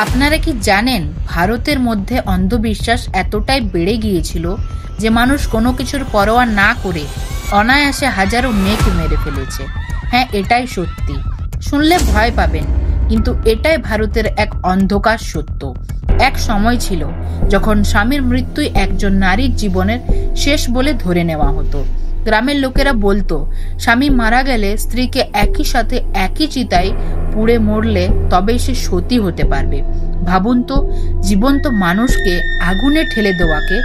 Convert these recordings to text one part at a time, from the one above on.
আপনারা কি জানেন ভারতের মধ্যে অন্ধবিশ্বাস এতটাই বেড়ে গিয়েছিল যে মানুষ কোনো কিছুর পরোয়া না করে অনায়াসে হাজারো মেয়েকে মেরে ফেলেছে। হ্যাঁ, এটাই সত্যি। শুনলে ভয় পাবেন, কিন্তু এটাই ভারতের এক অন্ধকার সত্য। এক সময় ছিল যখন স্বামীর মৃত্যুই একজন নারীর জীবনের শেষ বলে ধরে নেওয়া হতো। গ্রামের লোকেরা বলতো, স্বামী মারা গেলে স্ত্রীকে একই সাথে একই চিতায় পুড়ে মরলে তবেই সে সতী হতে পারবে। ভাবুন তো, জীবন্ত মানুষকে আগুনে ঠেলে দেওয়াকে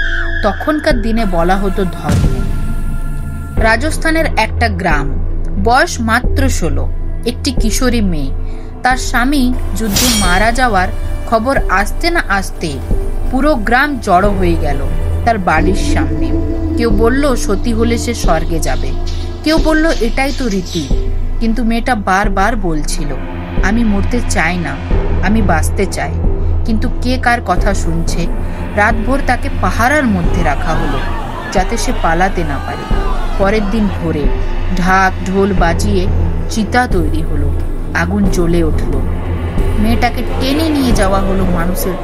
তখনকার দিনে বলা হতো ধর্ম। রাজস্থানের একটা গ্রাম, বয়স মাত্র 16, একটি কিশোরী মেয়ে। তার স্বামী যুদ্ধে মারা যাওয়ার খবর আসতে না আসতে পুরো গ্রাম জড়ো হয়ে গেল তার বাড়ির সামনে। কেউ বলল সতী হলে সে স্বর্গে যাবে, কেউ বলল এটাই তো রীতি। কিন্তু মেয়েটা বারবার বলছিল, আমি মরতে চাই না, আমি বাঁচতে চাই। কিন্তু কে কার কথা শুনছে? রাতভর তাকে পাহারার মধ্যে রাখা হলো যাতে সে পালাতে না পারে। পরের দিন ভোরে ঢাক ঢোল বাজিয়ে চিতা তৈরি হলো, আগুন জ্বলে উঠল। মেয়েটাকে টেনে নিয়ে যাওয়া হলো মানুষের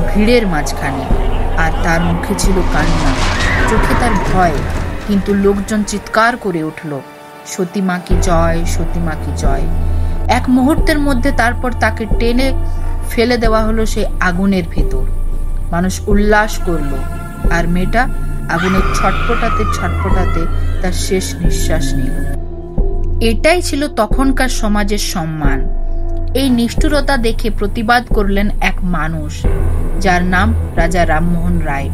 ভিড়ের মাঝখানে, আর তার মুখে ছিল কান্না, চোখে তার ভয়। কিন্তু লোকজন চিৎকার করে উঠল, সতীমা কি জয়, সতীমা কি জয়। এক মুহূর্তের মধ্যে তারপর তাকে টেনে ফেলে দেওয়া হলো সেই আগুনের ভেতর। মানুষ উল্লাস করলো, আর মেয়েটা আগুনের ছটপটাতে ছটপটাতে তার শেষ নিঃশ্বাস নিল। এটাই ছিল তখনকার সমাজের সম্মান। এই নিষ্ঠুরতা দেখে প্রতিবাদ করলেন এক মানুষ, যার নাম রাজা রামমোহন রায়।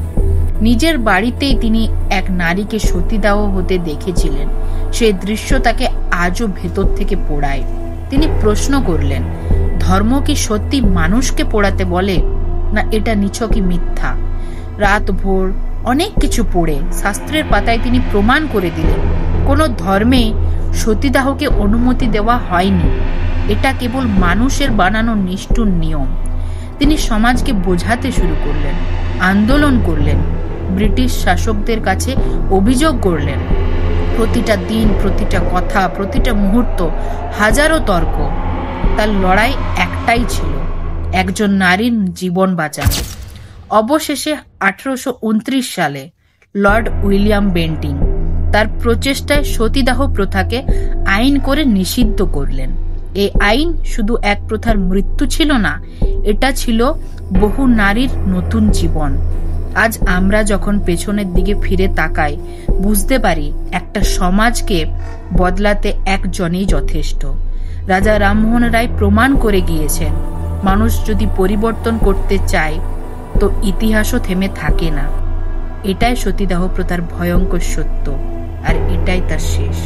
নিজের বাড়িতেই তিনি এক নারীকে সতীদাহ হতে দেখেছিলেন। সেই দৃশ্য তাকে আজও ভেতর থেকে পোড়ায়। তিনি প্রশ্ন করলেন, ধর্ম কি সত্যি মানুষকে পোড়াতে বলে, না এটা নিছকই মিথ্যা? রাত ভোর অনেক কিছু পড়ে শাস্ত্রের পাতায় তিনি প্রমাণ করে দিলেন, কোনো ধর্মে সতীদাহকে অনুমতি দেওয়া হয়নি। এটা কেবল মানুষের বানানো নিষ্ঠুর নিয়ম। তিনি সমাজকে বোঝাতে শুরু করলেন, আন্দোলন করলেন, ব্রিটিশ শাসকদের কাছে অভিযোগ করলেন। প্রতিটা দিন, প্রতিটা কথা, প্রতিটা মুহূর্ত হাজারো তর্ক। তার লড়াই একটাই ছিল, একজন নারীর জীবন বাঁচানো। অবশেষে 1829 সালে লর্ড উইলিয়াম বেন্টিং তার প্রচেষ্টায় সতীদাহ প্রথাকে আইন করে নিষিদ্ধ করলেন। এই আইন শুধু এক প্রথার মৃত্যু ছিল না, এটা ছিল বহু নারীর নতুন জীবন। আজ আমরা যখন পেছনের দিকে ফিরে তাকাই, বুঝতে পারি একটা সমাজকে বদলাতে একজনই যথেষ্ট। রাজা রামমোহন রায় প্রমাণ করে গিয়েছেন, মানুষ যদি পরিবর্তন করতে চায় তো ইতিহাসও থেমে থাকে না। এটাই সতীদাহ প্রথার ভয়ঙ্কর সত্য, আর এটাই তার শেষ।